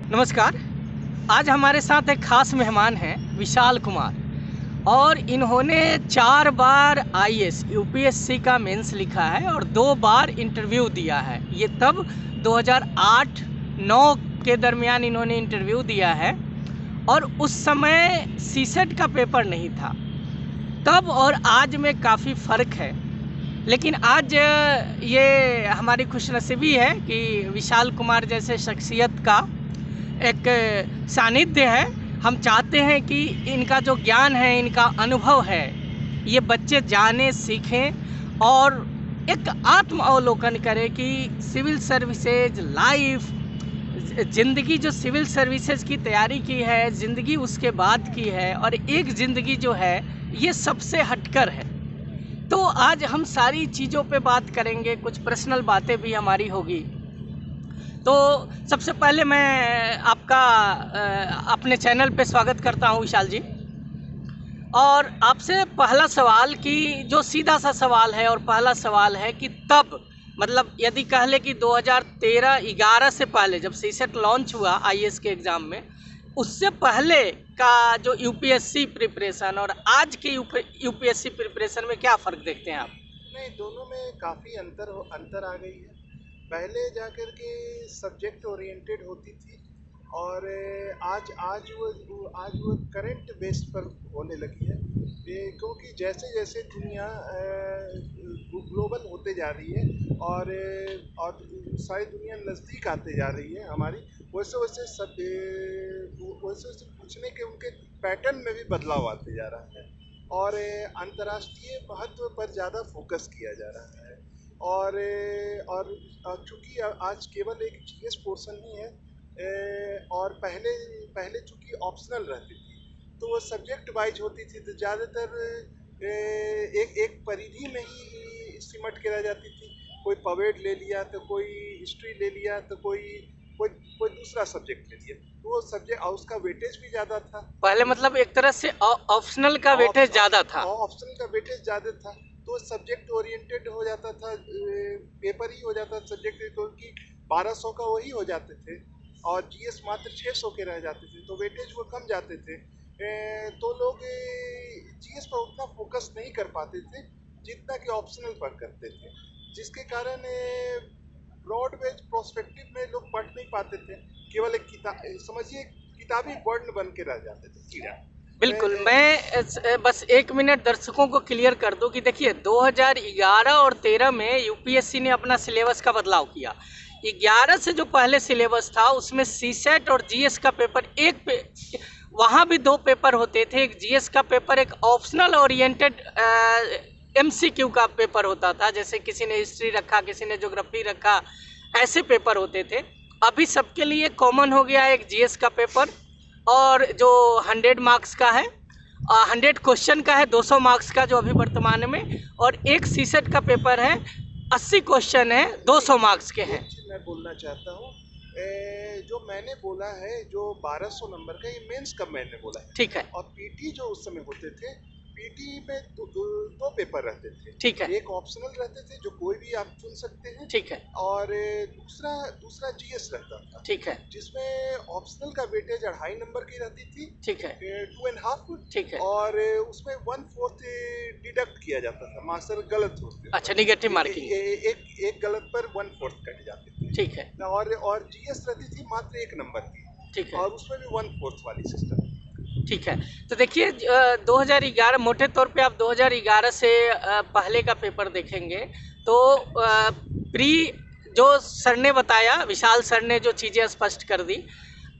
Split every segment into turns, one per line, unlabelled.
नमस्कार। आज हमारे साथ एक खास मेहमान हैं विशाल कुमार और इन्होंने 4 बार आईएएस यूपीएससी का मेंस लिखा है और 2 बार इंटरव्यू दिया है। ये तब 2008-9 के दरमियान इन्होंने इंटरव्यू दिया है और उस समय सीसेट का पेपर नहीं था। तब और आज में काफ़ी फ़र्क है, लेकिन आज ये हमारी खुशनसीबी है कि विशाल कुमार जैसे शख्सियत का एक सानिध्य है। हम चाहते हैं कि इनका जो ज्ञान है, इनका अनुभव है, ये बच्चे जाने, सीखें और एक आत्म अवलोकन करें कि सिविल सर्विसेज लाइफ, ज़िंदगी जो सिविल सर्विसेज की तैयारी की है, ज़िंदगी उसके बाद की है और एक ज़िंदगी जो है ये सबसे हटकर है। तो आज हम सारी चीज़ों पे बात करेंगे, कुछ पर्सनल बातें भी हमारी होगी। तो सबसे पहले मैं आपका अपने चैनल पे स्वागत करता हूँ विशाल जी। और आपसे पहला सवाल कि जो सीधा सा सवाल है और पहला सवाल है कि तब मतलब यदि कह ले कि 2013-11 से पहले जब सीसेट लॉन्च हुआ आईएएस के एग्ज़ाम में, उससे पहले का जो यूपीएससी प्रिपरेशन और आज के यूपीएससी प्रिपरेशन में क्या फ़र्क देखते हैं आप?
नहीं, दोनों में काफ़ी अंतर आ गई है। पहले जाकर के सब्जेक्ट ओरिएंटेड होती थी और आज वो करंट बेस्ड पर होने लगी है। ये क्योंकि जैसे जैसे दुनिया ग्लोबल होते जा रही है और सारी दुनिया नज़दीक आते जा रही है हमारी, वैसे वैसे पूछने के उनके पैटर्न में भी बदलाव आते जा रहा है और अंतर्राष्ट्रीय महत्व पर ज़्यादा फोकस किया जा रहा है और चूँकि आज केवल एक जीएस पोर्शन ही है और पहले पहले चूँकि ऑप्शनल रहती थी तो वो सब्जेक्ट वाइज होती थी, तो ज़्यादातर एक एक परिधि में ही सिमट के रह जाती थी। कोई पवेड ले लिया तो कोई हिस्ट्री ले लिया तो कोई कोई कोई दूसरा सब्जेक्ट ले लिया, तो वो सब्जेक्ट और उसका वेटेज भी ज़्यादा था।
पहले मतलब एक तरह से ऑप्शनल का वेटेज ज़्यादा था।
ऑप्शनल का वेटेज ज़्यादा था तो सब्जेक्ट ओरिएंटेड हो जाता था, पेपर ही हो जाता था सब्जेक्ट, क्योंकि 1200 का वही हो जाते थे और जीएस मात्र 600 के रह जाते थे, तो वेटेज वो कम जाते थे। तो लोग जीएस पर उतना फोकस नहीं कर पाते थे जितना कि ऑप्शनल पर करते थे, जिसके कारण ब्रॉड बेस्ड प्रोस्पेक्टिव में लोग पढ़ नहीं पाते थे। केवल एक किताब समझिए, किताबी वर्ण बन के रह जाते थे कीड़ा।
बिल्कुल, मैं बस 1 मिनट दर्शकों को क्लियर कर दूं कि देखिए 2011 और 13 में यूपीएससी ने अपना सिलेबस का बदलाव किया। 11 से जो पहले सिलेबस था उसमें सीसेट और जीएस का पेपर वहाँ भी 2 पेपर होते थे, एक जीएस का पेपर, एक ऑप्शनल ओरिएंटेड एमसीक्यू का पेपर होता था, जैसे किसी ने हिस्ट्री रखा, किसी ने ज्योग्राफी रखा, ऐसे पेपर होते थे। अभी सबके लिए कॉमन हो गया एक जीएस का पेपर और जो 100 मार्क्स का है, 100 क्वेश्चन का है, 200 मार्क्स का जो अभी वर्तमान में, और एक सीसेट का पेपर है 80 क्वेश्चन है, 200 मार्क्स के हैं।
मैं बोलना चाहता हूँ, जो मैंने बोला है जो 1200 नंबर का, ये मेंस का मैंने बोला है।
ठीक है।
और पीटी जो उस समय होते थे, पीटी में दो पेपर रहते थे।
ठीक है।
एक ऑप्शनल रहते थे जो कोई भी आप चुन सकते हैं।
ठीक है।
और दूसरा दूसरा जीएस रहता था।
ठीक है।
जिसमें ऑप्शनल का वेटेज 2.5 नंबर की रहती थी।
ठीक है।
2.5।
ठीक है।
और उसमें 1/4 डिडक्ट किया जाता था, मास्टर गलत होते।
अच्छा, निगेटिव मार्किंग।
एक गलत पर 1/4 कट जाते थे।
ठीक है।
और जीएस रहती थी मात्र 1 नंबर की।
ठीक है।
और उसमें भी 1/4 वाली सिस्टम।
ठीक है। तो देखिए 2011, मोटे तौर पे आप 2011 से पहले का पेपर देखेंगे तो प्री जो सर ने बताया, विशाल सर ने जो चीज़ें स्पष्ट कर दी,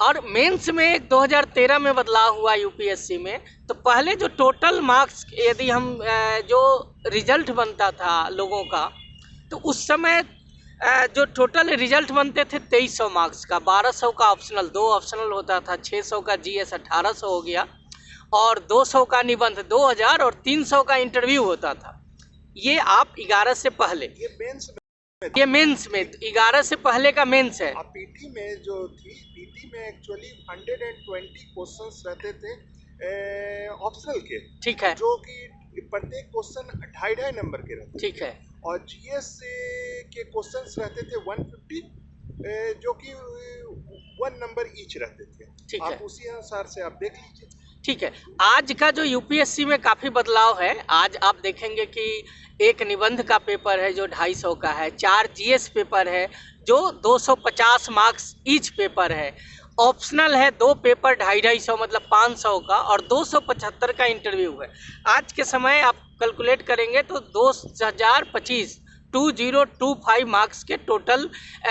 और मेंस में 2013 में बदलाव हुआ यूपीएससी में। तो पहले जो टोटल मार्क्स, यदि हम जो रिजल्ट बनता था लोगों का, तो उस समय जो टोटल रिजल्ट बनते थे 2300 मार्क्स का, 1200 का ऑप्शनल, 2 ऑप्शनल होता था, 600 का जीएस, 1800 हो गया, और 200 का निबंध, 2000, और 300 का इंटरव्यू होता था। ये आप 11 से पहले, ये मेंस में 11 से पहले का मेंस है।
अब पीटी में जो थी, पीटी में एक्चुअली 120 क्वेश्चंस रहते थे ऑप्शनल के।
ठीक है।
जो कि प्रत्येक क्वेश्चन 2.5 नंबर के रहते।
ठीक है।
और जीएस के क्वेश्चंस रहते थे 150, जो कि 1 नंबर ईच रहते थे।
ठीक है।
आप उसी अनुसार से आप देख लीजिए।
ठीक है। आज का जो यूपीएससी में काफ़ी बदलाव है। आज आप देखेंगे कि एक निबंध का पेपर है जो 250 का है, 4 जीएस पेपर है जो 250 मार्क्स ईच पेपर है, ऑप्शनल है 2 पेपर 250 मतलब 500 का, और 275 का इंटरव्यू है। आज के समय आप कैलकुलेट करेंगे तो 2025 मार्क्स के टोटल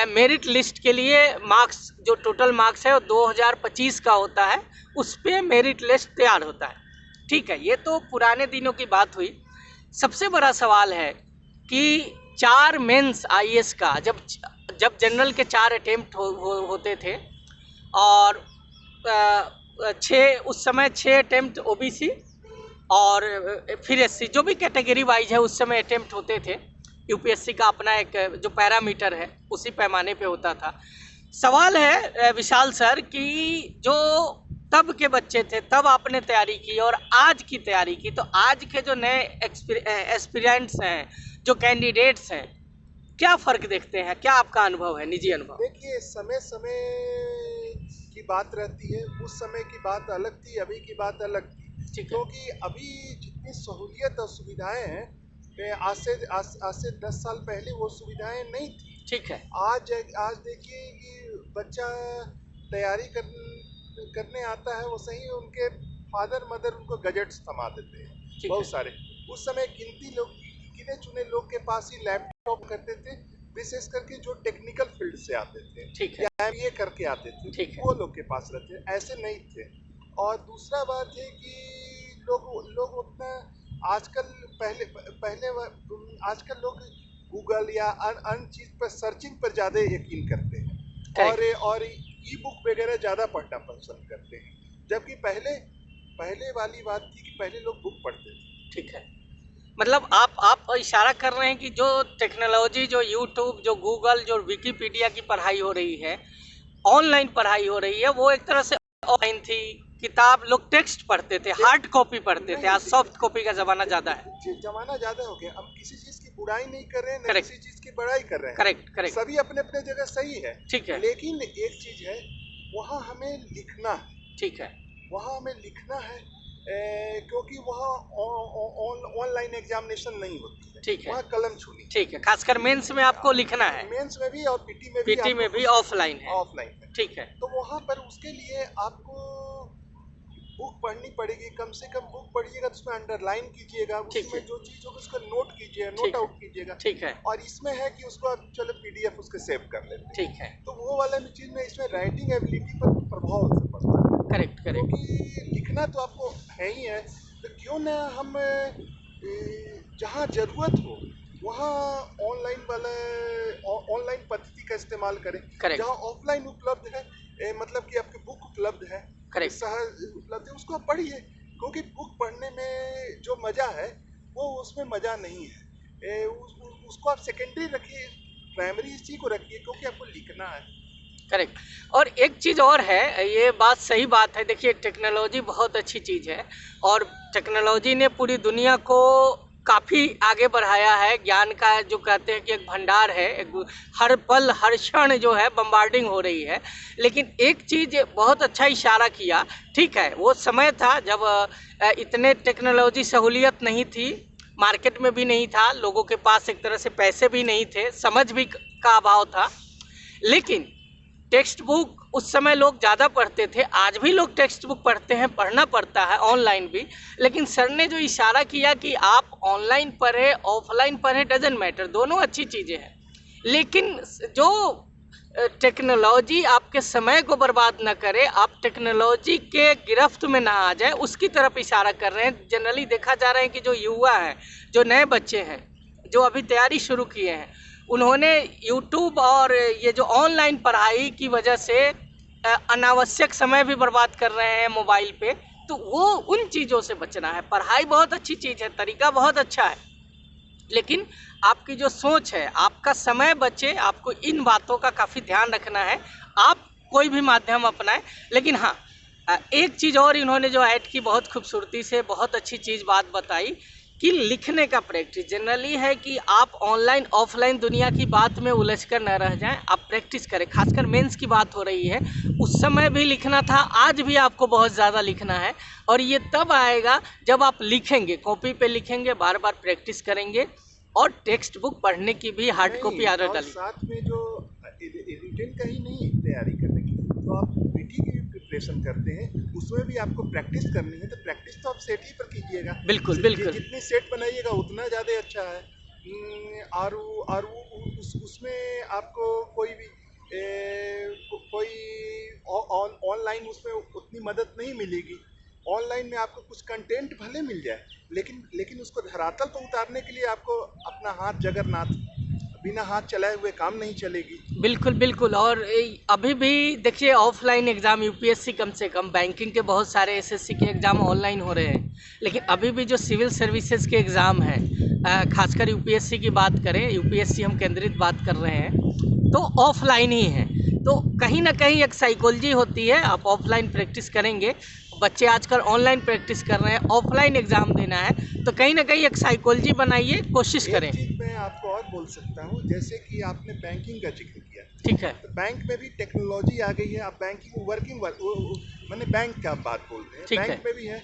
मेरिट लिस्ट के लिए मार्क्स, जो टोटल मार्क्स है वो 2025 का होता है, उस पर मेरिट लिस्ट तैयार होता है। ठीक है, ये तो पुराने दिनों की बात हुई। सबसे बड़ा सवाल है कि 4 मेंस आईएएस का जब जनरल के 4 अटेम्प्ट होते थे और 6 उस समय 6 अटेम्प्ट ओबीसी और फिर एससी, जो भी कैटेगरी वाइज है उस समय अटेम्प्ट होते थे। यूपीएससी का अपना एक जो पैरामीटर है उसी पैमाने पे होता था। सवाल है विशाल सर कि जो तब के बच्चे थे तब आपने तैयारी की और आज की तैयारी की, तो आज के जो नए एस्पिरेंट्स हैं, जो कैंडिडेट्स हैं, क्या फ़र्क देखते हैं? क्या आपका अनुभव है, निजी अनुभव?
देखिए, समय समय की बात रहती है। उस समय की बात अलग थी, अभी की बात अलग थी। क्योंकि अभी जितनी सहूलियत और सुविधाएं हैं, आज से 10 साल पहले वो सुविधाएं नहीं थी।
ठीक है। आज
देखिए कि बच्चा तैयारी करने आता है, वो सही उनके फादर मदर उनको गजेट्स थमा देते हैं बहुत सारे। उस समय गिने चुने लोग के पास ही लैपटॉप करते थे, विशेष करके जो टेक्निकल फील्ड से आते थे।
ठीक है।
या MBA करके आते थे, वो लोग के पास रहते, ऐसे नहीं थे। और दूसरा बात है कि लोग उतना आजकल लोग गूगल या अन्य चीज पर सर्चिंग पर ज्यादा यकीन करते हैं और ई बुक वगैरह ज्यादा पढ़ना पसंद करते हैं, जबकि पहले वाली बात थी कि पहले लोग बुक पढ़ते थे।
ठीक है, मतलब आप इशारा कर रहे हैं कि जो टेक्नोलॉजी, जो यूट्यूब, जो गूगल, जो विकिपीडिया की पढ़ाई हो रही है, ऑनलाइन पढ़ाई हो रही है, वो एक तरह से ऑफलाइन थी। किताब लोग टेक्स्ट पढ़ते थे, हार्ड कॉपी पढ़ते थे, आज सॉफ्ट कॉपी का ज़माना ज़्यादा है।
ज़माना ज़्यादा हो गया। हम किसी चीज़ की बुराई नहीं कर रहे हैं, न किसी चीज़ की बड़ाई कर रहे हैं।
करेक्ट।
सभी अपने अपने जगह सही है।
ठीक है।
लेकिन एक चीज़ है, वहाँ हमें लिखना है।
ठीक है।
वहाँ हमें लिखना है, क्योंकि वहाँ ऑनलाइन एग्जामिनेशन नहीं होती है।
ठीक है।
वहाँ कलम छूनी।
ठीक है, खासकर मेंस में आपको लिखना है।
मेंस में भी और पीटी में भी
ऑफलाइन है। ठीक है।
तो वहाँ पर उसके लिए आपको बुक पढ़नी पड़ेगी। कम से कम बुक पढ़िएगा तो उसमें अंडरलाइन कीजिएगा, उसमें जो चीज़ होगी उसका नोट कीजिएगा, नोट आउट कीजिएगा।
ठीक है।
और इसमें है कि उसको आप चलो PDF उसके सेव कर लेते हैं।
ठीक है।
तो वो वाला चीज़ में इसमें राइटिंग एबिलिटी पर प्रभाव से पड़ता है।
करेक्ट।
क्योंकि लिखना तो आपको है ही है, तो क्यों ना हम जहाँ जरूरत हो वहाँ ऑनलाइन पद्धति का इस्तेमाल करें। जहाँ ऑफलाइन उपलब्ध है, मतलब कि आपकी बुक उपलब्ध है, सहज उपलब्ध है, उसको आप पढ़िए। क्योंकि बुक पढ़ने में जो मजा है वो उसमें मजा नहीं है। उसको आप सेकेंडरी रखिए, प्राइमरी इसी को रखिए, क्योंकि आपको लिखना है।
करेक्ट। और एक चीज़ और है, ये बात सही बात है। देखिए, टेक्नोलॉजी बहुत अच्छी चीज़ है और टेक्नोलॉजी ने पूरी दुनिया को काफ़ी आगे बढ़ाया है। ज्ञान का जो कहते हैं कि एक भंडार है, हर पल हर क्षण जो है बम्बार्डिंग हो रही है। लेकिन एक चीज़ बहुत अच्छा इशारा किया, ठीक है, वो समय था जब इतने टेक्नोलॉजी सहूलियत नहीं थी, मार्केट में भी नहीं था, लोगों के पास एक तरह से पैसे भी नहीं थे, समझ भी का अभाव था। लेकिन टेक्स्ट बुक उस समय लोग ज़्यादा पढ़ते थे, आज भी लोग टेक्स्ट बुक पढ़ते हैं, पढ़ना पड़ता है ऑनलाइन भी। लेकिन सर ने जो इशारा किया कि आप ऑनलाइन पढ़ें ऑफलाइन पढ़ें, डजेंट मैटर, दोनों अच्छी चीज़ें हैं। लेकिन जो टेक्नोलॉजी आपके समय को बर्बाद ना करे, आप टेक्नोलॉजी के गिरफ्त में ना आ जाए, उसकी तरफ इशारा कर रहे हैं। जनरली देखा जा रहा है कि जो युवा हैं, जो नए बच्चे हैं, जो अभी तैयारी शुरू किए हैं, उन्होंने यूट्यूब और ये जो ऑनलाइन पढ़ाई की वजह से अनावश्यक समय भी बर्बाद कर रहे हैं मोबाइल पे। तो वो उन चीज़ों से बचना है। पढ़ाई बहुत अच्छी चीज़ है, तरीका बहुत अच्छा है, लेकिन आपकी जो सोच है, आपका समय बचे, आपको इन बातों का काफ़ी ध्यान रखना है। आप कोई भी माध्यम अपनाएं। लेकिन हाँ, एक चीज़ और इन्होंने जो ऐड की बहुत खूबसूरती से, बहुत अच्छी चीज़ बात बताई कि लिखने का प्रैक्टिस जनरली है कि आप ऑनलाइन ऑफलाइन दुनिया की बात में उलझ कर न रह जाएं, आप प्रैक्टिस करें। खासकर मेंस की बात हो रही है, उस समय भी लिखना था, आज भी आपको बहुत ज़्यादा लिखना है। और ये तब आएगा जब आप लिखेंगे, कॉपी पे लिखेंगे, बार बार प्रैक्टिस करेंगे और टेक्स्ट बुक पढ़ने की भी हार्ड कॉपी आदत
और
डालेंगे।
साथ में जो रिटेन का ही नहीं तैयारी करने की, तो आप पीटी की भी प्रिपरेशन करते हैं, उसमें भी आपको प्रैक्टिस करनी है, तो प्रैक्टिस तो आप सेट ही पर कीजिएगा।
बिल्कुल बिल्कुल।
जितनी सेट बनाइएगा उतना ज़्यादा अच्छा है। और उसमें आपको कोई भी कोई ऑनलाइन उसमें उतनी मदद नहीं मिलेगी। ऑनलाइन में आपको कुछ कंटेंट भले मिल जाए, लेकिन उसको धरातल पर उतारने के लिए आपको अपना हाथ जगरनाथ, बिना हाथ चलाए हुए काम नहीं चलेगी।
बिल्कुल बिल्कुल। और अभी भी देखिए ऑफलाइन एग्ज़ाम यूपीएससी, कम से कम बैंकिंग के बहुत सारे एसएससी के एग्ज़ाम ऑनलाइन हो रहे हैं, लेकिन अभी भी जो सिविल सर्विसेज के एग्ज़ाम हैं, खासकर यूपीएससी की बात करें, यूपीएससी हम केंद्रित बात कर रहे हैं, तो ऑफलाइन ही है। तो कहीं ना कहीं एक साइकोलॉजी होती है, आप ऑफलाइन प्रैक्टिस करेंगे। बच्चे आजकल ऑनलाइन प्रैक्टिस कर रहे हैं, ऑफलाइन एग्ज़ाम देना है, तो कहीं ना कहीं एक साइकोलॉजी बनाइए, कोशिश करें।
एक चीज़ मैं आपको और बोल सकता हूँ, जैसे कि आपने बैंकिंग का जिक्र किया,
ठीक है।
तो बैंक में भी टेक्नोलॉजी आ गई है। आप बैंकिंग मैंने बैंक का बात बोल रहे हैं,
ठीक है।
बैंक में भी है।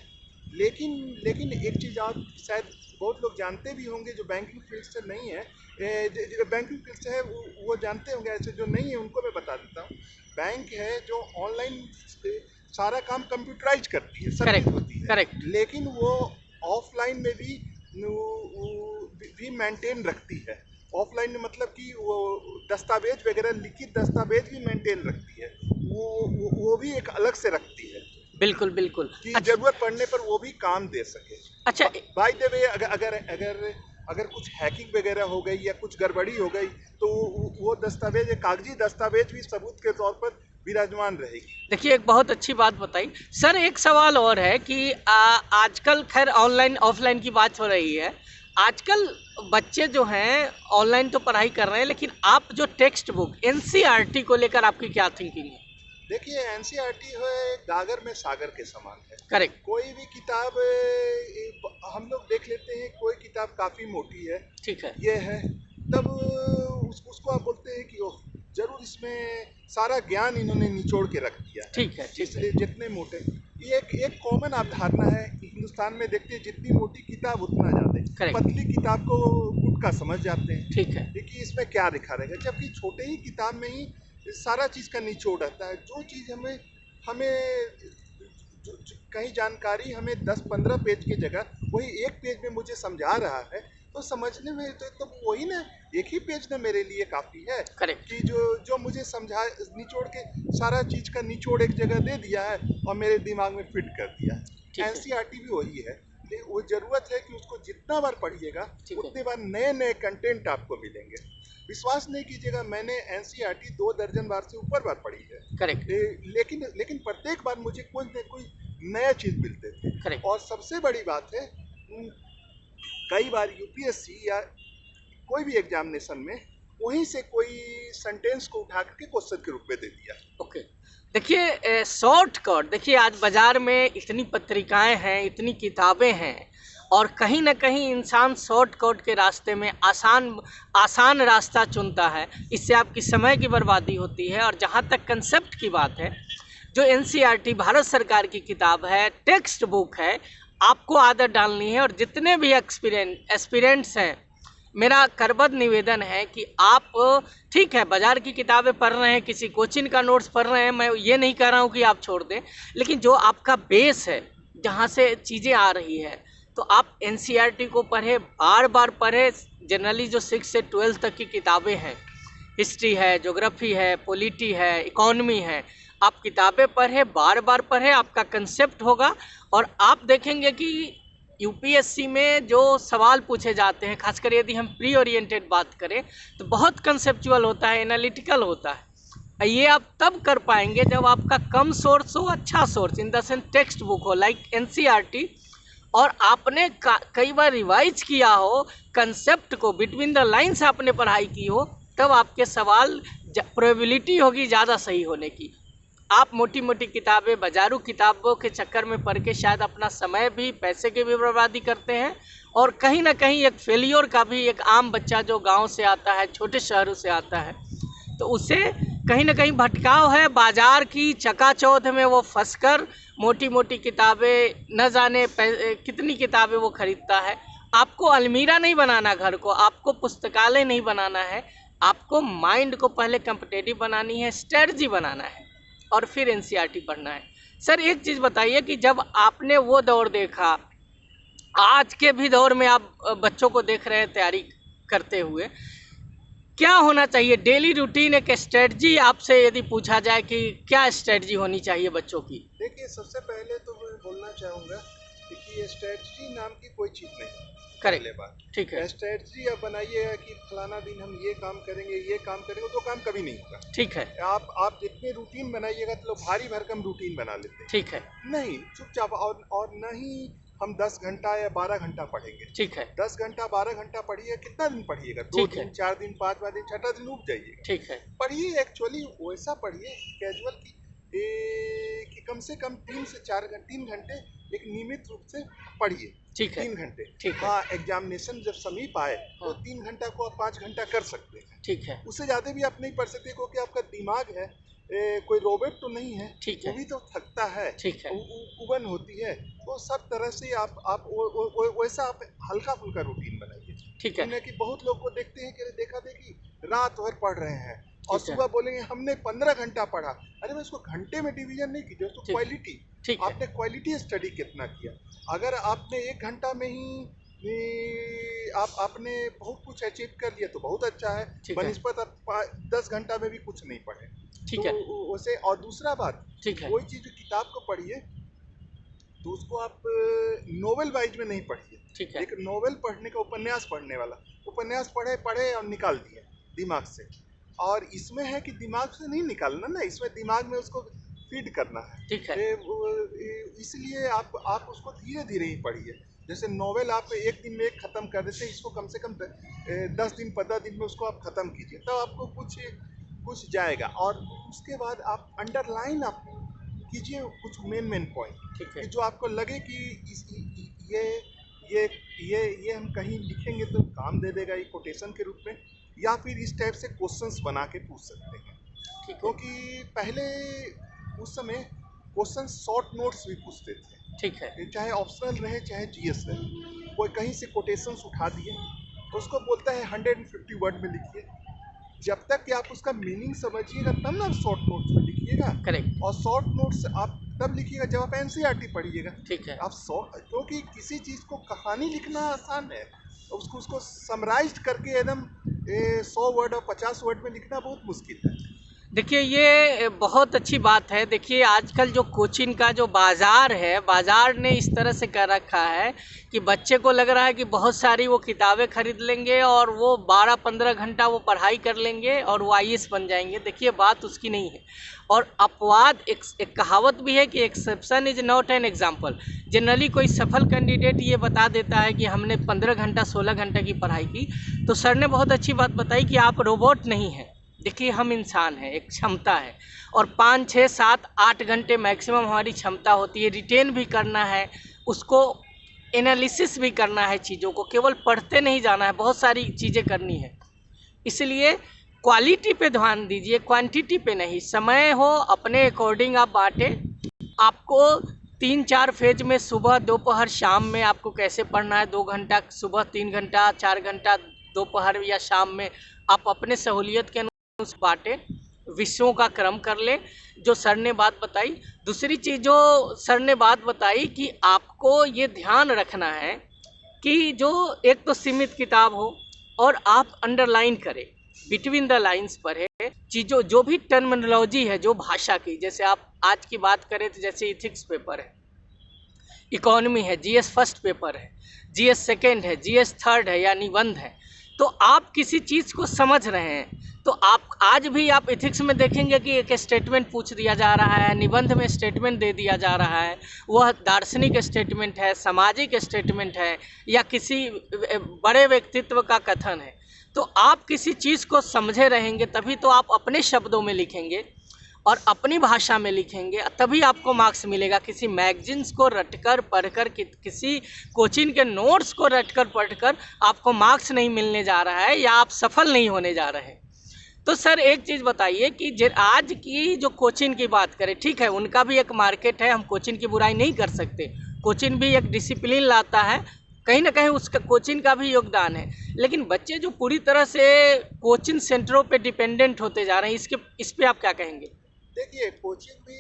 लेकिन एक चीज़ आप शायद बहुत लोग जानते भी होंगे जो बैंकिंग फील्ड से नहीं है, जो बैंकिंग फील्ड से है वो जानते होंगे, ऐसे जो नहीं है उनको मैं बता देता हूँ। बैंक है जो ऑनलाइन सारा काम कंप्यूटराइज करती है, सब चीज़ होती है,
करेक्ट।
लेकिन वो ऑफलाइन में भी मेंटेन रखती है। ऑफलाइन में मतलब कि वो दस्तावेज वगैरह, लिखित दस्तावेज भी मेंटेन रखती है, वो भी एक अलग से रखती है
बिल्कुल बिल्कुल।
कि
अच्छा,
जरूरत पड़ने पर वो भी काम दे सके।
अच्छा।
बाय द वे, अगर कुछ हैकिंग वगैरह हो गई या कुछ गड़बड़ी हो गई, तो वो दस्तावेज, कागजी दस्तावेज भी सबूत के तौर पर विराजमान रहेगी।
देखिए एक बहुत अच्छी बात बताई सर। एक सवाल और है कि आजकल खैर ऑनलाइन ऑफलाइन की बात हो रही है, आजकल बच्चे जो हैं ऑनलाइन तो पढ़ाई कर रहे हैं, लेकिन आप जो टेक्स्ट बुक एनसीईआरटी को लेकर आपकी क्या थिंकिंग है?
देखिए, एनसीईआरटी है गागर में सागर के समान है।
करेक्ट।
कोई भी किताब हम लोग देख लेते हैं, कोई किताब काफ़ी मोटी है,
ठीक है।
ये है, तब उसको आप बोलते हैं कि ओह, जरूर इसमें सारा ज्ञान इन्होंने निचोड़ के रख दिया है।
ठीक है, ठीक है।
इसलिए जितने मोटे, ये एक कॉमन अवधारणा है हिंदुस्तान में, देखते हैं जितनी मोटी किताब उतना ज़्यादा,
Correct.
पतली किताब को गुटका समझ जाते हैं।
ठीक है।
देखिए इसमें क्या लिखा रहेगा, जबकि छोटे ही किताब में ही सारा चीज़ का निचोड़ रहता है। जो चीज़ हमें कहीं जानकारी हमें 10-15 पेज की जगह वही एक पेज में मुझे समझा रहा है, तो समझने में तो वही ना, एक ही पेज ना मेरे लिए काफ़ी है।
करेक्ट।
कि जो मुझे समझा, निचोड़ के सारा चीज़ का निचोड़ एक जगह दे दिया है और मेरे दिमाग में फिट कर दिया है। एनसीईआरटी भी वही है, वो ज़रूरत है कि उसको जितना बार पढ़िएगा उतनी बार नए नए कंटेंट आपको मिलेंगे। विश्वास नहीं कीजिएगा, मैंने एनसीईआरटी 2 दर्जन बार से ऊपर बार पढ़ी है।
करेक्ट।
लेकिन प्रत्येक बार मुझे कोई न कोई नया चीज़ मिलते थे।
करेक्ट।
और सबसे बड़ी बात है, कई बार यूपीएससी या कोई भी एग्जामिनेशन में वहीं से कोई सेंटेंस को उठा करके क्वेश्चन के रूप में दे दिया।
ओके। देखिए शॉर्टकट, देखिए आज बाज़ार में इतनी पत्रिकाएं हैं, इतनी किताबें हैं, और कहीं ना कहीं इंसान शॉर्टकट के रास्ते में आसान रास्ता चुनता है। इससे आपकी समय की बर्बादी होती है। और जहाँ तक कंसेप्ट की बात है, जो एनसीईआरटी भारत सरकार की किताब है, टेक्स्ट बुक है, आपको आदत डालनी है। और जितने भी एस्पिरेंट्स हैं, मेरा करबद्ध निवेदन है कि आप, ठीक है बाज़ार की किताबें पढ़ रहे हैं, किसी कोचिंग का नोट्स पढ़ रहे हैं, मैं ये नहीं कह रहा हूँ कि आप छोड़ दें, लेकिन जो आपका बेस है, जहाँ से चीज़ें आ रही है, तो आप एनसीईआरटी को पढ़ें, बार बार पढ़ें। जनरली जो 6 से 12 तक की किताबें हैं, हिस्ट्री है, ज्योग्राफी है, पॉलिटी है, इकोनॉमी है, आप किताबें पढ़ें, बार बार पढ़ें, आपका कंसेप्ट होगा। और आप देखेंगे कि यूपीएससी में जो सवाल पूछे जाते हैं, खासकर यदि हम प्री ओरिएंटेड बात करें, तो बहुत कंसेप्चुअल होता है, एनालिटिकल होता है। ये आप तब कर पाएंगे जब आपका कम सोर्स हो, अच्छा source, in the sense text book हो लाइक एनसीईआरटी, और आपने कई बार रिवाइज किया हो, कंसेप्ट को बिटवीन द लाइन्स आपने पढ़ाई की हो, तब आपके सवाल प्रोबेबिलिटी होगी ज़्यादा सही होने की। आप मोटी मोटी किताबें, बाजारू किताबों के चक्कर में पढ़ के शायद अपना समय भी, पैसे की भी बर्बादी करते हैं, और कहीं ना कहीं एक फेलियर का भी, एक आम बच्चा जो गांव से आता है, छोटे शहरों से आता है, तो उसे कहीं ना कहीं भटकाव है। बाजार की चकाचौंध में वो फंसकर मोटी मोटी किताबें, न जाने कितनी किताबें वो खरीदता है। आपको अलमीरा नहीं बनाना घर को, आपको पुस्तकालय नहीं बनाना है, आपको माइंड को पहले कॉम्पिटिटिव बनानी है, स्ट्रेटजी बनाना है, और फिर एनसीईआरटी पढ़ना है। सर एक चीज़ बताइए कि जब आपने वो दौर देखा, आज के भी दौर में आप बच्चों को देख रहे हैं तैयारी करते हुए, क्या होना चाहिए डेली रूटीन, एक स्ट्रेटजी आपसे यदि पूछा जाए कि क्या स्ट्रेटजी होनी चाहिए बच्चों की?
देखिए, सबसे पहले तो मैं बोलना चाहूँगा कि ये स्ट्रेटजी नाम की कोई चीज़ नहीं।
करेक्ट,
पहले बात,
ठीक है,
स्ट्रेटजी आप बनाइएगा कि फलाना दिन हम ये काम करेंगे, ये काम करेंगे, तो काम कभी नहीं होगा।
ठीक है,
आप जितने रूटीन बनाइएगा तो लोग भारी भरकम रूटीन बना लेते हैं।
ठीक है,
नहीं, चुपचाप, और न ही हम 10 घंटा या 12 घंटा पढ़ेंगे।
ठीक है,
10 घंटा 12 घंटा पढ़िए, कितना दिन पढ़िएगा? 2
ठीक है,
दिन, 4 दिन, 5वां दिन, 6वां दिन उब जाइएगा।
ठीक है,
पढ़िए, एक्चुअली वैसा पढ़िए कैजुअल कि कम से कम 3 से 4 घंटे, 3 घंटे एक नियमित रूप से पढ़िए।
ठीक है,
3 घंटे,
ठीक है,
हाँ, एग्जामिनेशन जब समीप आए तो
हाँ,
3 घंटा को आप 5 घंटा कर सकते हैं।
ठीक है,
उससे ज़्यादा भी आप नहीं पढ़ सकते, क्योंकि आपका दिमाग है, कोई रोबोट तो नहीं है,
ठीक
वो
है,
भी तो थकता है,
ठीक है,
उबन होती है। तो सब तरह से आप वैसा आप हल्का फुल्का रूटीन बनाइए।
ठीक है,
इन्हें कि बहुत लोग को देखते हैं कि देखा देखी रात भर पढ़ रहे हैं और
ठीक है,
सुबह बोलेंगे हमने 15 घंटा पढ़ा। अरे मैं उसको घंटे में डिवीजन नहीं कीजिए, उसको
ठीक,
क्वालिटी,
ठीक है,
आपने क्वालिटी स्टडी कितना किया। अगर आपने 1 घंटा में ही आपने बहुत कुछ अचीव कर लिया तो बहुत अच्छा है,
ठीक है,
बनिस्बत आप 10 घंटा में भी कुछ नहीं पढ़े।
ठीक
तो
है,
उसे, और दूसरा बात,
ठीक है,
कोई चीज़ किताब को पढ़िए तो उसको आप नोवेल वाइज में नहीं पढ़िए।
ठीक है,
एक नोवेल पढ़ने का, उपन्यास पढ़ने वाला, उपन्यास पढ़े पढ़े और निकाल दिए दिमाग से। और इसमें है कि दिमाग से नहीं निकालना ना, इसमें दिमाग में उसको फीड करना है।
ठीक है,
इसलिए आप उसको धीरे धीरे ही पढ़िए। जैसे नोवेल आप एक दिन में एक ख़त्म कर देते हैं, इसको कम से कम 10 दिन 15 दिन में उसको आप ख़त्म कीजिए, तब आपको कुछ जाएगा। और उसके बाद आप अंडरलाइन आप कीजिए कुछ मेन पॉइंट,
ठीक है,
कि जो आपको लगे कि ये ये ये हम कहीं लिखेंगे तो काम दे देगा, ये कोटेशन के रूप में, या फिर इस टाइप से क्वेश्चंस बना के पूछ सकते हैं।
ठीक है,
क्योंकि पहले उस समय क्वेश्चन शॉर्ट नोट्स भी पूछते थे,
ठीक है,
चाहे ऑप्शनल रहे चाहे जीएस रहे। कोई कहीं से कोटेशंस उठा दिए तो उसको बोलता है 150 वर्ड में लिखिए। जब तक कि आप उसका मीनिंग समझिएगा तब ना शॉर्ट नोट्स में लिखिएगा।
करेक्ट,
और शॉर्ट नोट्स आप तब लिखिएगा जब आप एनसीईआरटी पढ़िएगा।
ठीक है,
आप क्योंकि किसी चीज़ को कहानी लिखना आसान है, उसको समराइज करके एकदम 100 वर्ड और 50 वर्ड में लिखना बहुत मुश्किल है।
देखिए ये बहुत अच्छी बात है। देखिए आजकल जो कोचिंग का जो बाज़ार है, बाज़ार ने इस तरह से कर रखा है कि बच्चे को लग रहा है कि बहुत सारी वो किताबें खरीद लेंगे और वो 12-15 घंटा वो पढ़ाई कर लेंगे और वो आईएएस बन जाएंगे। देखिए बात उसकी नहीं है। और अपवाद, एक कहावत भी है कि exception is not an example. Generally कोई सफल कैंडिडेट ये बता देता है कि हमने 15 घंटा 16 घंटा की पढ़ाई की। तो सर ने बहुत अच्छी बात बताई कि आप रोबोट नहीं हैं। देखिए हम इंसान हैं, एक क्षमता है, और 5, 6, 7, 8 घंटे मैक्सिमम हमारी क्षमता होती है। रिटेन भी करना है, उसको एनालिसिस भी करना है, चीज़ों को केवल पढ़ते नहीं जाना है, बहुत सारी चीज़ें करनी है। इसलिए क्वालिटी पे ध्यान दीजिए, क्वांटिटी पे नहीं। समय हो अपने अकॉर्डिंग आप बांटे। आपको 3-4 फेज में सुबह, दोपहर, शाम में आपको कैसे पढ़ना है, 2 घंटा सुबह, 3 घंटा, 4 घंटा दोपहर या शाम में, आप अपने सहूलियत के बांटे, विषयों का क्रम कर ले, जो सर ने बात बताई। दूसरी चीज़ जो सर ने बात बताई कि आपको ये ध्यान रखना है कि जो एक तो सीमित किताब हो और आप अंडरलाइन करें, बिटवीन द लाइंस पढ़े चीज़ों, जो भी टर्मिनोलॉजी है, जो भाषा की, जैसे आप आज की बात करें तो जैसे इथिक्स पेपर है, इकोनॉमी है, जीएस फर्स्ट पेपर है, जीएस सेकेंड है, जीएस थर्ड है या निबंध है, तो आप किसी चीज़ को समझ रहे हैं तो आप आज भी आप एथिक्स में देखेंगे कि एक स्टेटमेंट पूछ दिया जा रहा है, निबंध में स्टेटमेंट दे दिया जा रहा है, वह दार्शनिक स्टेटमेंट है, सामाजिक स्टेटमेंट है या किसी बड़े व्यक्तित्व का कथन है। तो आप किसी चीज़ को समझे रहेंगे तभी तो आप अपने शब्दों में लिखेंगे। और अपनी भाषा में लिखेंगे तभी आपको मार्क्स मिलेगा। किसी मैगजीन्स को रटकर पढ़कर किसी कोचिंग के नोट्स को रटकर पढ़कर आपको मार्क्स नहीं मिलने जा रहा है या आप सफल नहीं होने जा रहे हैं। तो सर एक चीज़ बताइए कि आज की जो कोचिंग की बात करें, ठीक है उनका भी एक मार्केट है, हम कोचिंग की बुराई नहीं कर सकते, कोचिंग भी एक डिसिप्लिन लाता है, कहीं ना कहीं उसका कोचिंग का भी योगदान है। लेकिन बच्चे जो पूरी तरह से कोचिंग सेंटरों पे डिपेंडेंट होते जा रहे हैं, इस पे आप क्या कहेंगे?
देखिए कोचिंग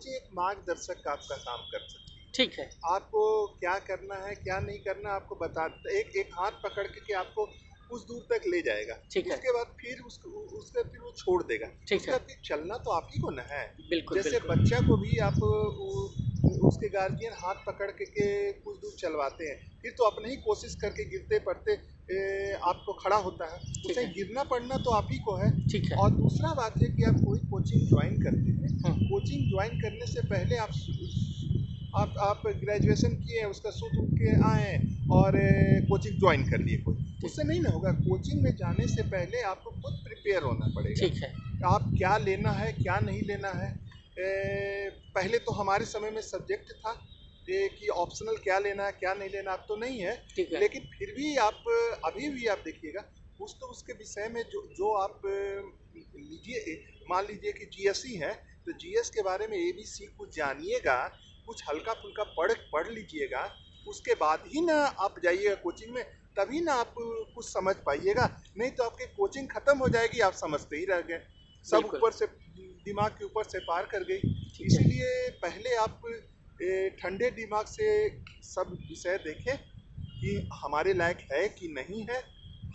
एक मार्गदर्शक का आपका काम कर सकती है।
ठीक है।
आपको क्या करना है क्या नहीं करना आपको बता, एक हाथ पकड़ के आपको कुछ दूर तक ले जाएगा।
ठीक है।
उसके बाद फिर फिर वो छोड़ देगा।
ठीक है।
फिर चलना तो आप ही को ना है।
बिल्कुल।
जैसे
बिल्कुल।
बच्चा को भी आप उसके गार्जियन हाथ पकड़ के कुछ दूर चलवाते हैं, फिर तो अपने ही कोशिश करके गिरते पड़ते आपको खड़ा होता है। उसे गिरना पड़ना तो आप ही को है।
ठीक है।
और दूसरा बात है कि आप कोई कोचिंग ज्वाइन करते हैं, कोचिंग ज्वाइन करने से पहले आप ग्रेजुएशन किए, उसका सूट उठ के आए और कोचिंग ज्वाइन कर लिए, कोई उससे नहीं ना होगा। कोचिंग में जाने से पहले आपको खुद प्रिपेयर होना पड़ेगा।
ठीक है।
आप क्या लेना है क्या नहीं लेना है। पहले तो हमारे समय में सब्जेक्ट था कि ऑप्शनल क्या लेना है क्या नहीं लेना, अब तो नहीं है। लेकिन फिर भी आप अभी भी आप देखिएगा कुछ तो उसके विषय में जो आप लीजिए, मान लीजिए कि जीएसई है तो जीएस के बारे में ABC कुछ जानिएगा, कुछ हल्का फुल्का पढ़ लीजिएगा, उसके बाद ही ना आप जाइएगा कोचिंग में, तभी ना आप कुछ समझ पाइएगा। नहीं तो आपकी कोचिंग खत्म हो जाएगी, आप समझते ही रह गए, सब ऊपर से दिमाग के ऊपर से पार कर गई। इसीलिए पहले आप ठंडे दिमाग से सब विषय देखें कि हमारे लायक है कि नहीं है,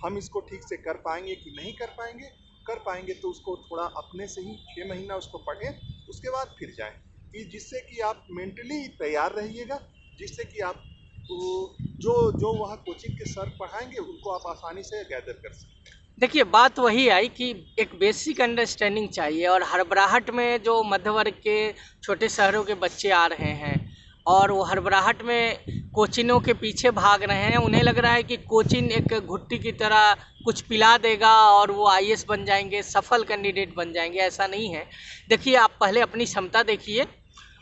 हम इसको ठीक से कर पाएंगे कि नहीं कर पाएंगे। कर पाएंगे तो उसको थोड़ा अपने से ही 6 महीना उसको पढ़ें, उसके बाद फिर जाएं, कि जिससे कि आप मेंटली तैयार रहिएगा, जिससे कि आप जो वहाँ कोचिंग के सर पढ़ाएंगे उनको आप आसानी से गैदर कर सकते हैं।
देखिए बात वही आई कि एक बेसिक अंडरस्टैंडिंग चाहिए, और हड़बड़ाहट में जो मध्य वर्ग के छोटे शहरों के बच्चे आ रहे हैं और वो हड़बड़ाहट में कोचिंगों के पीछे भाग रहे हैं, उन्हें लग रहा है कि कोचिंग एक घुट्टी की तरह कुछ पिला देगा और वो IAS बन जाएंगे, सफल कैंडिडेट बन जाएंगे। ऐसा नहीं है। देखिए आप पहले अपनी क्षमता देखिए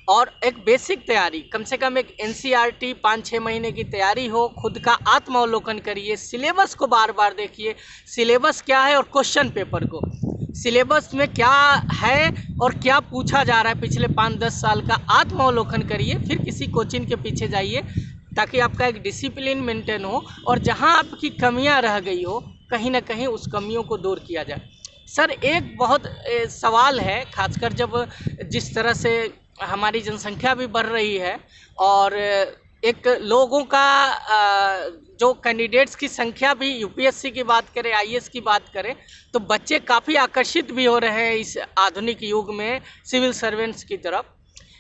और एक बेसिक तैयारी, कम से कम एक NCERT 5-6 महीने की तैयारी हो, खुद का आत्मावलोकन करिए, सिलेबस को बार बार देखिए, सिलेबस क्या है और क्वेश्चन पेपर को, सिलेबस में क्या है और क्या पूछा जा रहा है पिछले 5-10 साल का आत्मावलोकन करिए, फिर किसी कोचिंग के पीछे जाइए, ताकि आपका एक डिसिप्लिन मेंटेन हो और जहां आपकी कमियां रह गई हो कहीं ना कहीं उस कमियों को दूर किया जाए। सर एक बहुत सवाल है, खासकर जब जिस तरह से हमारी जनसंख्या भी बढ़ रही है और एक लोगों का जो कैंडिडेट्स की संख्या भी, UPSC की बात करें, IAS की बात करें, तो बच्चे काफ़ी आकर्षित भी हो रहे हैं इस आधुनिक युग में सिविल सर्वेंट्स की तरफ।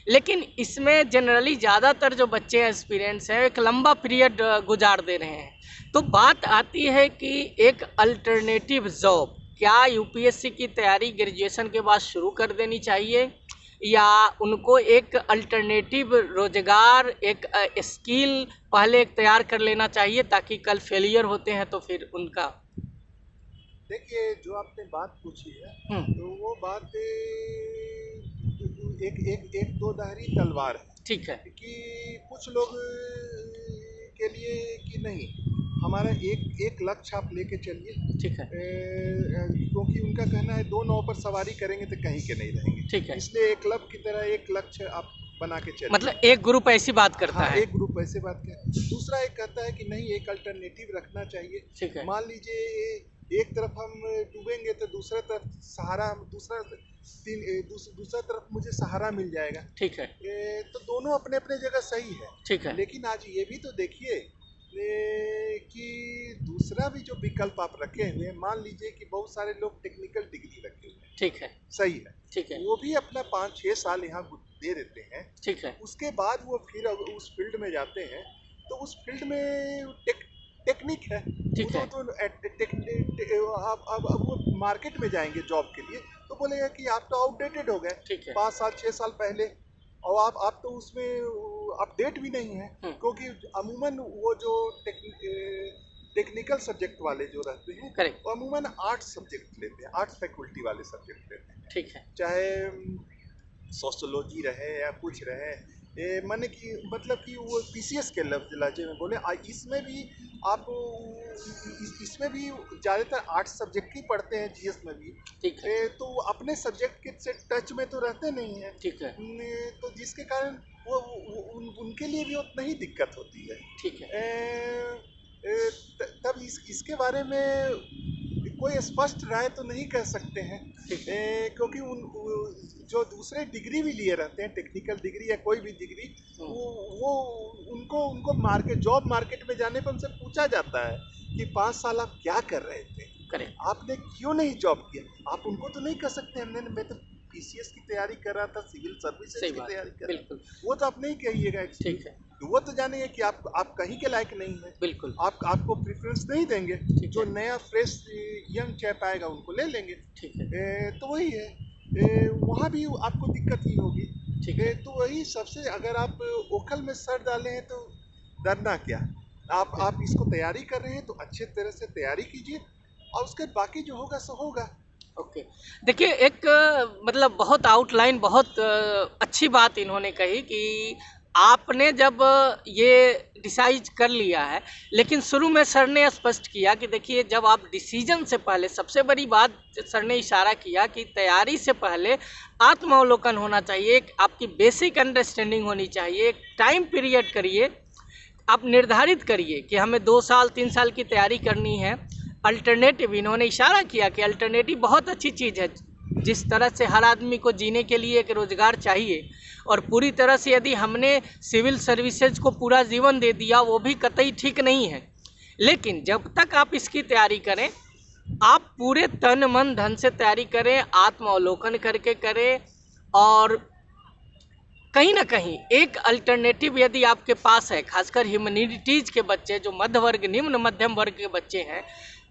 लेकिन इसमें जनरली ज़्यादातर जो बच्चे एस्पिरेंट्स हैं एक लंबा पीरियड गुजार दे रहे हैं। तो बात आती है कि एक अल्टरनेटिव जॉब, क्या UPSC की तैयारी ग्रेजुएशन के बाद शुरू कर देनी चाहिए या उनको एक अल्टरनेटिव रोजगार, एक स्किल पहले एक तैयार कर लेना चाहिए ताकि कल फेलियर होते हैं तो फिर उनका।
देखिए जो आपने बात पूछी है तो वो बात एक दो धारी तलवार है।
ठीक है।
कि कुछ लोग के लिए कि नहीं, हमारा एक लक्ष्य आप लेके चलिए।
ठीक है।
क्योंकि उनका कहना है 2 नाव पर सवारी करेंगे तो कहीं के नहीं रहेंगे।
ठीक है।
इसलिए एक क्लब की तरह एक लक्ष्य आप बना के चलिए।
मतलब एक ग्रुप ऐसी बात करता है।
एक ग्रुप ऐसे बात करता है। दूसरा एक कहता है कि नहीं, एक अल्टरनेटिव रखना चाहिए।
ठीक है।
मान लीजिए एक तरफ हम डूबेंगे तो दूसरा तरफ सहारा, दूसरा तरफ मुझे सहारा मिल जाएगा।
ठीक है।
तो दोनों अपने अपने जगह सही है।
ठीक है।
लेकिन आज ये भी तो देखिए कि दूसरा भी जो विकल्प आप रखे हुए हैं, मान लीजिए कि बहुत सारे लोग टेक्निकल डिग्री रखे हुए हैं।
ठीक है।
सही है।
ठीक है।
वो भी अपना 5-6 साल यहाँ दे देते हैं।
ठीक है।
उसके बाद वो फिर उस फील्ड में जाते हैं तो उस फील्ड में टेक्निक है।
ठीक है।
तो अब वो मार्केट में जाएंगे जॉब के लिए तो बोलेगा कि आप तो आउटडेटेड हो गए।
ठीक है।
5 साल 6 साल पहले, और आप तो उसमें अपडेट भी नहीं है। क्योंकि अमूमन वो जो टेक्निकल सब्जेक्ट वाले जो रहते हैं,
करेक्ट,
वो अमूमन आर्ट्स सब्जेक्ट लेते हैं, आर्ट्स फैकल्टी वाले सब्जेक्ट लेते हैं।
ठीक है।
चाहे सोशोलॉजी रहे या कुछ रहे, माने कि मतलब कि वो पीसीएस के लहजे में बोले, इसमें भी आप इसमें भी ज़्यादातर आर्ट्स सब्जेक्ट ही पढ़ते हैं, जीएस में भी।
ठीक है।
तो अपने सब्जेक्ट के से टच में तो रहते नहीं हैं।
ठीक है।
तो जिसके कारण उनके लिए भी उतना ही दिक्कत होती है।
ठीक है।
तब इसके बारे में कोई स्पष्ट राय तो नहीं कह सकते हैं, क्योंकि जो दूसरे डिग्री भी लिए रहते हैं, टेक्निकल डिग्री या कोई भी डिग्री, वो उनको जॉब मार्केट में जाने पर उनसे पूछा जाता है कि 5 साल आप क्या कर रहे थे, आपने क्यों नहीं जॉब किया। आप उनको तो नहीं कह सकते मैं तो पीसीएस की तैयारी कर रहा था, सिविल सर्विसेज की तैयारी कर रहा था। वो तो आप नहीं कहिएगा।
ठीक है।
वो तो जानेंगे कि आप कहीं के लायक नहीं है।
बिल्कुल।
आपको प्रेफरेंस नहीं देंगे। जो नया फ्रेश यंग चैप आएगा उनको ले लेंगे।
ठीक है।
तो वही है, वहाँ भी आपको दिक्कत ही होगी।
ठीक है।
तो वही सबसे, अगर आप ओखल में सर डाले हैं तो डरना क्या। आप इसको तैयारी कर रहे हैं तो अच्छे तरह से तैयारी कीजिए, और उसके बाकी जो होगा सो होगा।
ओके। देखिए, एक मतलब बहुत आउटलाइन, बहुत अच्छी बात इन्होंने कही कि आपने जब ये डिसाइड कर लिया है, लेकिन शुरू में सर ने स्पष्ट किया कि देखिए, जब आप डिसीजन से पहले, सबसे बड़ी बात सर ने इशारा किया कि तैयारी से पहले आत्मावलोकन होना चाहिए, एक आपकी बेसिक अंडरस्टैंडिंग होनी चाहिए, एक टाइम पीरियड करिए, आप निर्धारित करिए कि हमें 2 साल 3 साल की तैयारी करनी है। अल्टरनेटिव, इन्होंने इशारा किया कि अल्टरनेटिव बहुत अच्छी चीज़ है। जिस तरह से हर आदमी को जीने के लिए एक रोज़गार चाहिए, और पूरी तरह से यदि हमने सिविल सर्विसेज को पूरा जीवन दे दिया, वो भी कतई ठीक नहीं है। लेकिन जब तक आप इसकी तैयारी करें, आप पूरे तन मन धन से तैयारी करें, आत्मावलोकन करके करें, और कहीं ना कहीं एक अल्टरनेटिव यदि आपके पास है, खासकर ह्यूमैनिटीज़ के बच्चे, जो मध्य वर्ग, निम्न मध्यम वर्ग के बच्चे हैं,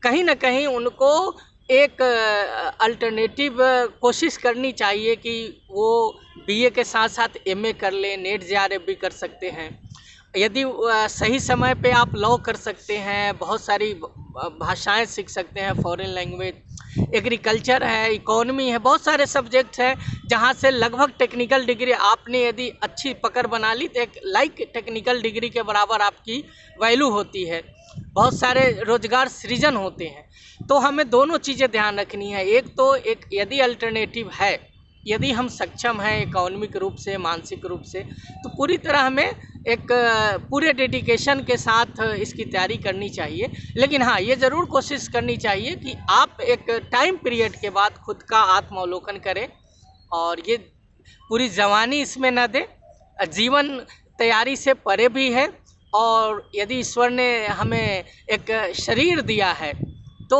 कहीं ना कहीं उनको एक अल्टरनेटिव कोशिश करनी चाहिए कि वो बीए के साथ साथ एमए कर लें, नेट जेआरएफ भी कर सकते हैं। यदि सही समय पे आप लॉ कर सकते हैं, बहुत सारी भाषाएं सीख सकते हैं, फॉरेन लैंग्वेज, एग्रीकल्चर है, इकोनॉमी है, बहुत सारे सब्जेक्ट्स हैं जहाँ से लगभग टेक्निकल डिग्री आपने यदि अच्छी पकड़ बना ली तो एक टेक्निकल डिग्री के बराबर आपकी वैल्यू होती है, बहुत सारे रोजगार सृजन होते हैं। तो हमें दोनों चीज़ें ध्यान रखनी है। एक तो यदि अल्टरनेटिव है, यदि हम सक्षम हैं इकोनॉमिक रूप से, मानसिक रूप से, तो पूरी तरह हमें एक पूरे डेडिकेशन के साथ इसकी तैयारी करनी चाहिए। लेकिन हाँ, ये ज़रूर कोशिश करनी चाहिए कि आप एक टाइम पीरियड के बाद खुद का आत्मावलोकन करें, और ये पूरी जवानी इसमें न दें। जीवन तैयारी से परे भी है, और यदि ईश्वर ने हमें एक शरीर दिया है तो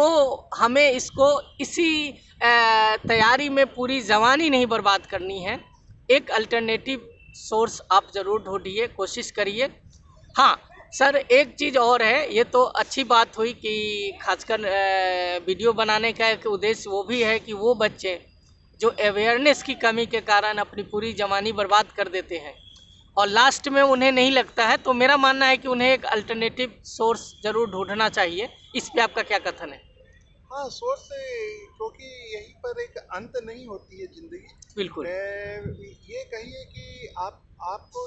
हमें इसको इसी तैयारी में पूरी जवानी नहीं बर्बाद करनी है। एक अल्टरनेटिव सोर्स आप ज़रूर ढूंढिए, कोशिश करिए। हाँ सर, एक चीज़ और है, ये तो अच्छी बात हुई कि खासकर वीडियो बनाने का एक उद्देश्य वो भी है कि वो बच्चे जो अवेयरनेस की कमी के कारण अपनी पूरी जवानी बर्बाद कर देते हैं और लास्ट में उन्हें नहीं लगता है, तो मेरा मानना है कि उन्हें एक अल्टरनेटिव सोर्स ज़रूर ढूंढना चाहिए। इस पे आपका क्या कथन है?
हाँ, सोर्स, क्योंकि यहीं पर एक अंत नहीं होती है ज़िंदगी।
बिल्कुल।
ये कहिए कि आपको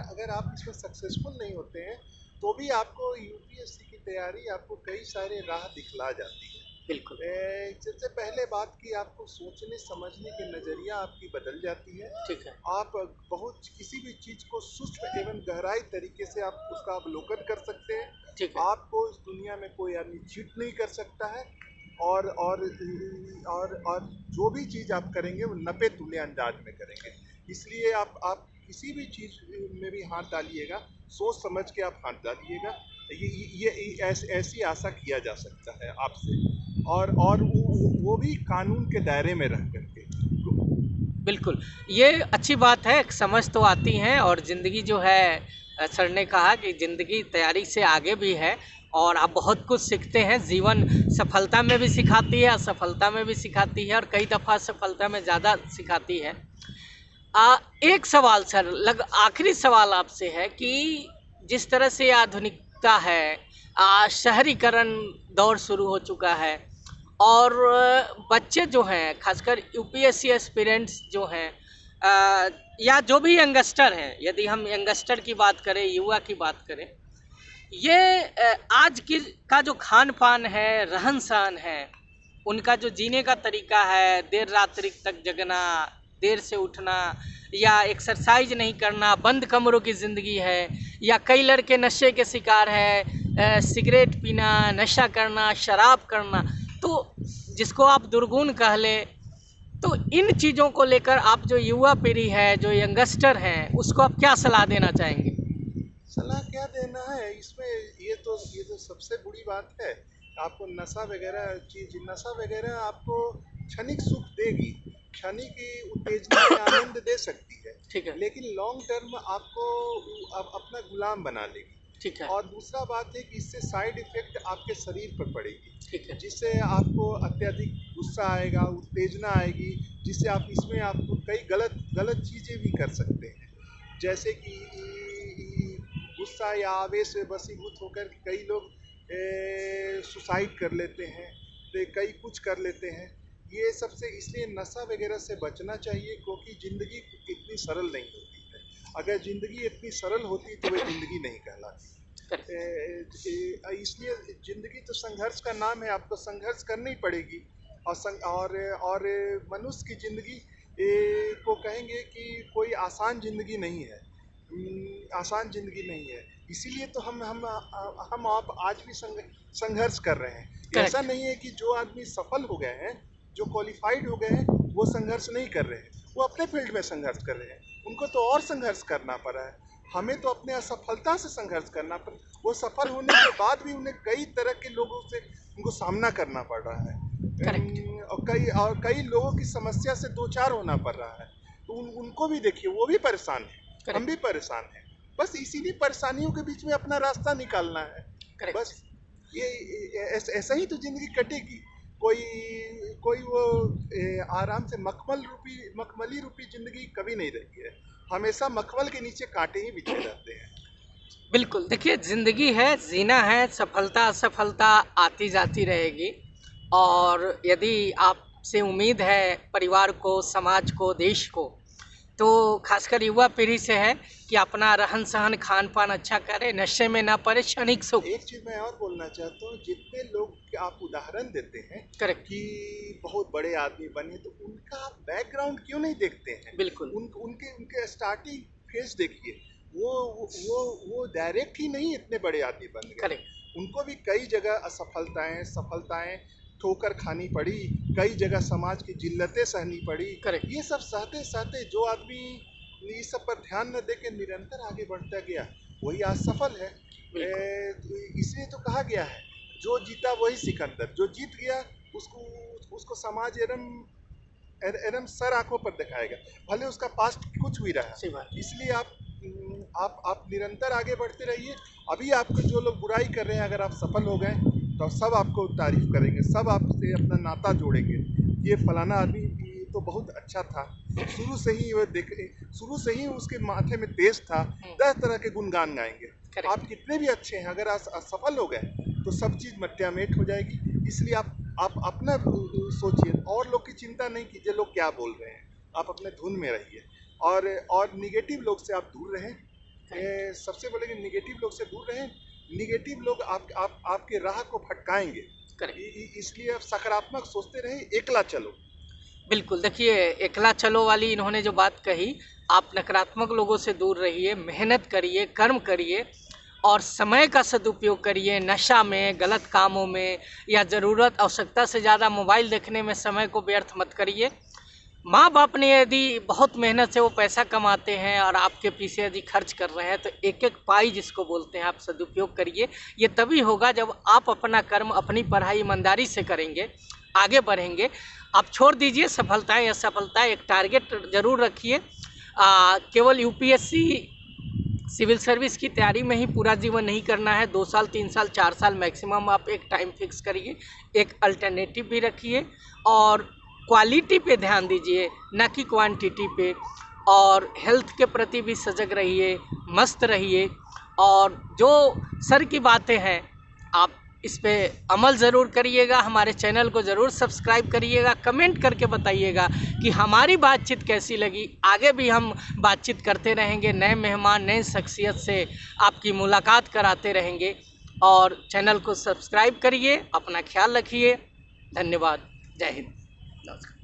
अगर आप इसमें सक्सेसफुल नहीं होते हैं तो भी आपको यूपीएससी की तैयारी आपको कई सारे राह दिखला जाती है।
बिल्कुल।
सबसे पहले बात कि आपको सोचने समझने की नज़रिया आपकी बदल जाती है।
ठीक है।
आप बहुत किसी भी चीज़ को सूक्ष्म एवं गहराई तरीके से आप उसका अवलोकन कर सकते हैं।
ठीक है।
आपको इस दुनिया में कोई आदमी चीट नहीं कर सकता है, और जो भी चीज़ आप करेंगे वो नपे तुले अंदाज में करेंगे। इसलिए आप किसी भी चीज़ में भी हाथ डालिएगा, सोच समझ के आप हाथ डालिएगा। ये ऐसी आशा किया जा सकता है आपसे, और वो भी कानून के दायरे में रह करके।
बिल्कुल, ये अच्छी बात है, समझ तो आती हैं, और ज़िंदगी जो है, सर ने कहा कि ज़िंदगी तैयारी से आगे भी है और आप बहुत कुछ सीखते हैं। जीवन सफलता में भी सिखाती है, असफलता में भी सिखाती है, और कई दफ़ा सफलता में ज़्यादा सिखाती है। एक सवाल सर, आखिरी सवाल आपसे है कि जिस तरह से आधुनिकता है, शहरीकरण दौर शुरू हो चुका है, और बच्चे जो हैं, खासकर यूपीएससी एस्पिरेंट्स जो हैं, या जो भी यंगस्टर हैं, यदि हम यंगस्टर की बात करें, युवा की बात करें, ये आज की का जो खान पान है, रहन सहन है, उनका जो जीने का तरीका है, देर रात्रि तक जगना, देर से उठना, या एक्सरसाइज नहीं करना, बंद कमरों की ज़िंदगी है, या कई लड़के नशे के शिकार है, सिगरेट पीना, नशा करना, शराब करना, तो जिसको आप दुर्गुण कह ले। तो इन चीज़ों को लेकर आप जो युवा पीढ़ी है, जो यंगस्टर हैं, उसको आप क्या सलाह देना चाहेंगे?
सलाह क्या देना है इसमें, ये तो सबसे बुरी बात है। आपको नशा वगैरह आपको क्षणिक सुख देगी, क्षणिक उत्तेजना में आनंद दे सकती है,
ठीक है,
लेकिन लॉन्ग टर्म आपको अपना गुलाम बना लेगी।
ठीक है,
और दूसरा बात है कि इससे साइड इफेक्ट आपके शरीर पर पड़ेगी,
ठीक है,
जिससे आपको अत्यधिक गुस्सा आएगा, उत्तेजना आएगी, जिससे आप इसमें आपको कई गलत गलत चीज़ें भी कर सकते हैं। जैसे कि गुस्सा या आवेश में वशीभूत होकर कई लोग सुसाइड कर लेते हैं, तो कई कुछ कर लेते हैं। ये सबसे इसलिए नशा वगैरह से बचना चाहिए, क्योंकि ज़िंदगी इतनी सरल नहीं होती है। अगर ज़िंदगी इतनी सरल होती तो वह ज़िंदगी नहीं कहलाती। इसलिए ज़िंदगी तो संघर्ष का नाम है, आपको संघर्ष करनी पड़ेगी। और मनुष्य की ज़िंदगी को कहेंगे कि कोई आसान ज़िंदगी नहीं है, आसान ज़िंदगी नहीं है। इसीलिए तो हम आप आज भी संघर्ष कर रहे हैं। ऐसा नहीं है कि जो आदमी सफल हो गए हैं, जो क्वालिफाइड हो गए हैं, वो संघर्ष नहीं कर रहे हैं, वो अपने फील्ड में संघर्ष कर रहे हैं। उनको तो और संघर्ष करना पड़ा है, हमें तो अपने असफलता से संघर्ष करना पड़ा। वो सफल होने के बाद भी उन्हें कई तरह के लोगों से उनको सामना करना पड़ रहा है, और कई लोगों की समस्या से दो चार होना पड़ रहा है। तो उनको भी देखिए, वो भी परेशान है, हम भी परेशान हैं। बस इसीलिए परेशानियों के बीच में अपना रास्ता निकालना है। बस ये ऐसा ही तो जिंदगी कटेगी। कोई वो आराम से मखमली रूपी जिंदगी कभी नहीं रहती है, हमेशा मखमल के नीचे कांटे ही बिछे रहते हैं।
बिल्कुल, देखिए ज़िंदगी है, जीना है, सफलता असफलता आती जाती रहेगी, और यदि आपसे उम्मीद है परिवार को, समाज को, देश को, तो खासकर युवा पीढ़ी से है कि अपना रहन सहन, खान पान अच्छा करे, नशे में ना पड़े, क्षणिक सुख।
एक चीज मैं और बोलना चाहता हूँ, जितने लोग आप उदाहरण देते हैं
करेक्ट
कि बहुत बड़े आदमी बने, तो उनका बैकग्राउंड क्यों नहीं देखते हैं?
बिल्कुल,
उनके स्टार्टिंग फेज देखिए। वो डायरेक्ट ही नहीं इतने बड़े आदमी बन गए।
करेक्ट,
उनको भी कई जगह असफलताएं, सफलताएं, ठोकर खानी पड़ी, कई जगह समाज की जिल्लतें सहनी पड़ी।
करेक्ट,
ये सब सहते सहते जो आदमी इस सब पर ध्यान न देके निरंतर आगे बढ़ता गया, वही आज सफल है। इसलिए तो कहा गया है, जो जीता वही सिकंदर। जो जीत गया उसको समाज एरम सर आंखों पर दिखाएगा, भले उसका पास्ट कुछ भी रहा। इसलिए आप निरंतर आगे बढ़ते रहिए। अभी आपको जो लोग बुराई कर रहे हैं, अगर आप सफल हो गए तो सब आपको तारीफ करेंगे, सब आपसे अपना नाता जोड़ेंगे। ये फलाना आदमी तो बहुत अच्छा था, शुरू से ही उसके माथे में तेज था, 10 तरह के गुणगान गाएंगे। आप कितने भी अच्छे हैं, अगर आप असफल हो गए तो सब चीज़ मट्टियामेट हो जाएगी। इसलिए आप अपना सोचिए, और लोग की चिंता नहीं कीजिए लोग क्या बोल रहे हैं, आप अपने धुन में रहिए। और निगेटिव लोग से आप दूर रहें। सबसे पहले कि निगेटिव लोग से दूर रहें। निगेटिव लोग आपके राह को भटकाएंगे, इसलिए आप सकारात्मक सोचते रहें, एकला चलो।
बिल्कुल, देखिए एकला चलो वाली इन्होंने जो बात कही, आप नकारात्मक लोगों से दूर रहिए, मेहनत करिए, कर्म करिए, और समय का सदुपयोग करिए। नशा में, गलत कामों में, या ज़रूरत आवश्यकता से ज़्यादा मोबाइल देखने में समय को व्यर्थ मत करिए। माँ बाप ने यदि बहुत मेहनत से वो पैसा कमाते हैं और आपके पीछे यदि खर्च कर रहे हैं, तो एक एक पाई जिसको बोलते हैं, आप सदुपयोग करिए। ये तभी होगा जब आप अपना कर्म, अपनी पढ़ाई ईमानदारी से करेंगे, आगे बढ़ेंगे। आप छोड़ दीजिए सफलताएं असफलताएं, एक टारगेट ज़रूर रखिए। केवल यूपीएससी सिविल सर्विस की तैयारी में ही पूरा जीवन नहीं करना है। 2 साल, 3 साल, 4 साल मैक्सिमम आप एक टाइम फिक्स करिए, एक अल्टरनेटिव भी रखिए, और क्वालिटी पे ध्यान दीजिए, ना कि क्वांटिटी पे। और हेल्थ के प्रति भी सजग रहिए, मस्त रहिए, और जो सर की बातें हैं आप इस पे अमल ज़रूर करिएगा, हमारे चैनल को ज़रूर सब्सक्राइब करिएगा, कमेंट करके बताइएगा कि हमारी बातचीत कैसी लगी। आगे भी हम बातचीत करते रहेंगे, नए मेहमान नए शख्सियत से आपकी मुलाकात कराते रहेंगे। और चैनल को सब्सक्राइब करिए, अपना ख्याल रखिए। धन्यवाद। जय हिंद। नमस्कार।